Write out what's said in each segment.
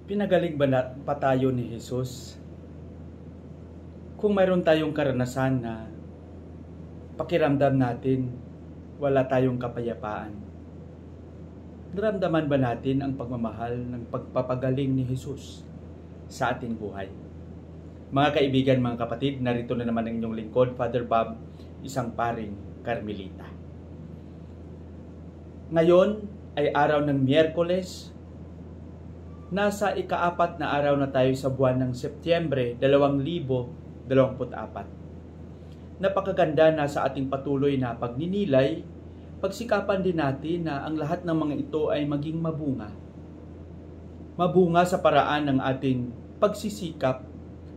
Pinagaling ba tayo ni Jesus? Kung mayroon tayong karanasan na pakiramdam natin wala tayong kapayapaan, naramdaman ba natin ang pagmamahal ng pagpapagaling ni Jesus sa ating buhay? Mga kaibigan, mga kapatid, narito na naman ang inyong lingkod, Father Bob, isang paring Carmelita. Ngayon ay araw ng Miyerkules. Nasa ika-4 na araw na tayo sa buwan ng Setyembre 2024. Napakaganda na sa ating patuloy na pagninilay, pagsikapan din natin na ang lahat ng mga ito ay maging mabunga. Mabunga sa paraan ng ating pagsisikap,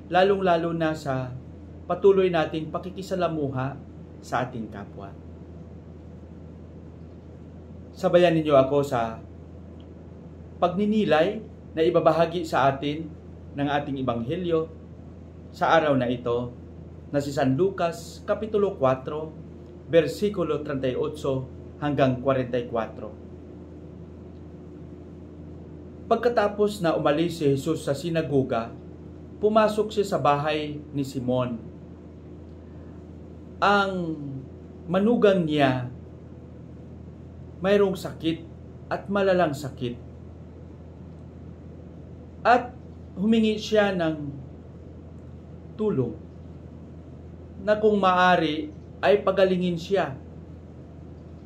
lalong-lalo na sa patuloy nating pakikisalamuha sa ating kapwa. Sabayan ninyo ako sa pagninilay na ibabahagi sa atin ng ating Ebanghelyo sa araw na ito na si San Lucas, Kapitulo 4, versikulo 38 hanggang 44. Pagkatapos na umalis si Jesus sa sinagoga, pumasok siya sa bahay ni Simon. Ang manugang niya mayroong sakit at malalang sakit. At humingi siya ng tulong na kung maaari ay pagalingin siya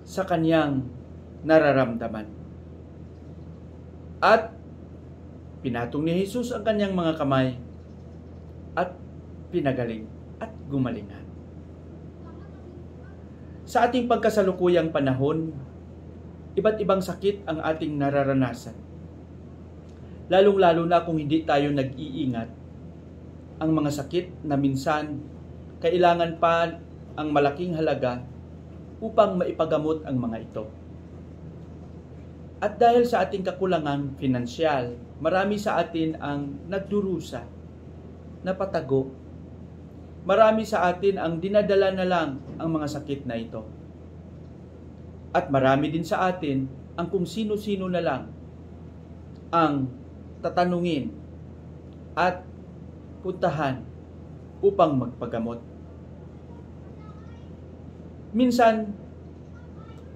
sa kanyang nararamdaman. At pinatong ni Jesus ang kanyang mga kamay at pinagaling at gumalingan. Sa ating pagkasalukuyang panahon, iba't ibang sakit ang ating nararanasan. Lalong-lalo na kung hindi tayo nag-iingat, ang mga sakit na minsan kailangan pa ang malaking halaga upang maipagamot ang mga ito. At dahil sa ating kakulangan pinansyal, marami sa atin ang nagdurusa, napatago. Marami sa atin ang dinadala na lang ang mga sakit na ito. At marami din sa atin ang kung sino-sino na lang ang tatanungin at puntahan upang magpagamot. Minsan,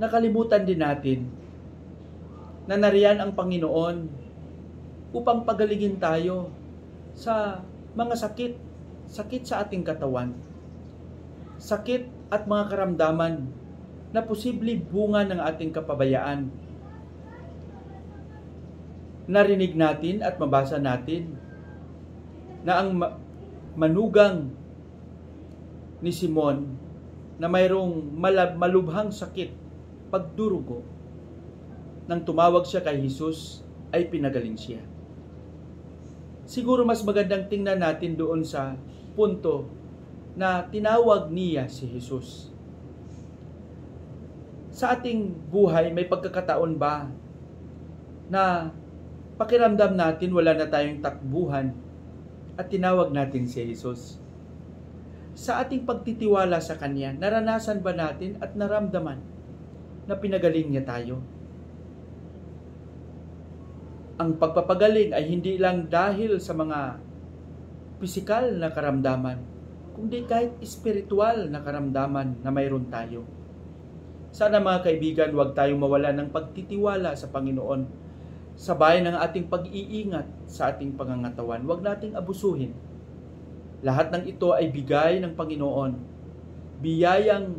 nakalimutan din natin na nariyan ang Panginoon upang pagalingin tayo sa mga sakit sa ating katawan, sakit at mga karamdaman na posible bunga ng ating kapabayaan. Narinig natin at mabasa natin na ang manugang ni Simon na mayroong malubhang sakit, pagdurugo, nang tumawag siya kay Jesus ay pinagaling siya. Siguro mas magandang tingnan natin doon sa punto na tinawag niya si Jesus. Sa ating buhay, may pagkakataon ba na pakiramdam natin wala na tayong takbuhan at tinawag natin si Jesus? Sa ating pagtitiwala sa Kanya, naranasan ba natin at naramdaman na pinagaling niya tayo? Ang pagpapagaling ay hindi lang dahil sa mga pisikal na karamdaman, kundi kahit espiritual na karamdaman na mayroon tayo. Sana mga kaibigan, huwag tayong mawala ng pagtitiwala sa Panginoon. Sabay ng ating pag-iingat sa ating pangangatawan, huwag nating abusuhin. Lahat ng ito ay bigay ng Panginoon, biyayang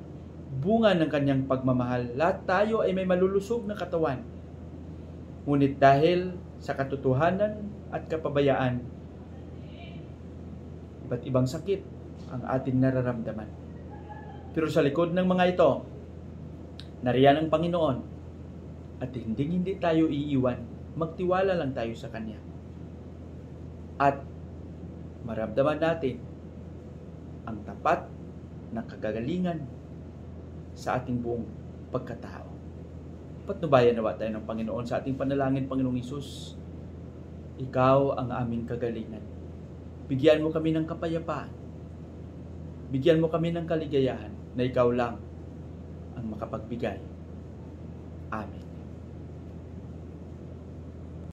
bunga ng kanyang pagmamahal. Lahat tayo ay may malulusog na katawan. Ngunit dahil sa katotohanan at kapabayaan, iba't ibang sakit ang ating nararamdaman. Pero sa likod ng mga ito, nariyan ang Panginoon at hindi tayo iiwan. Magtiwala lang tayo sa Kanya. At maramdaman natin ang tapat na kagagalingan sa ating buong pagkatao. Patnubayan nawa tayo ng Panginoon sa ating panalangin. Panginoong Hesus, Ikaw ang aming kagalingan. Bigyan mo kami ng kapayapaan. Bigyan mo kami ng kaligayahan na Ikaw lang ang makapagbigay. Amen.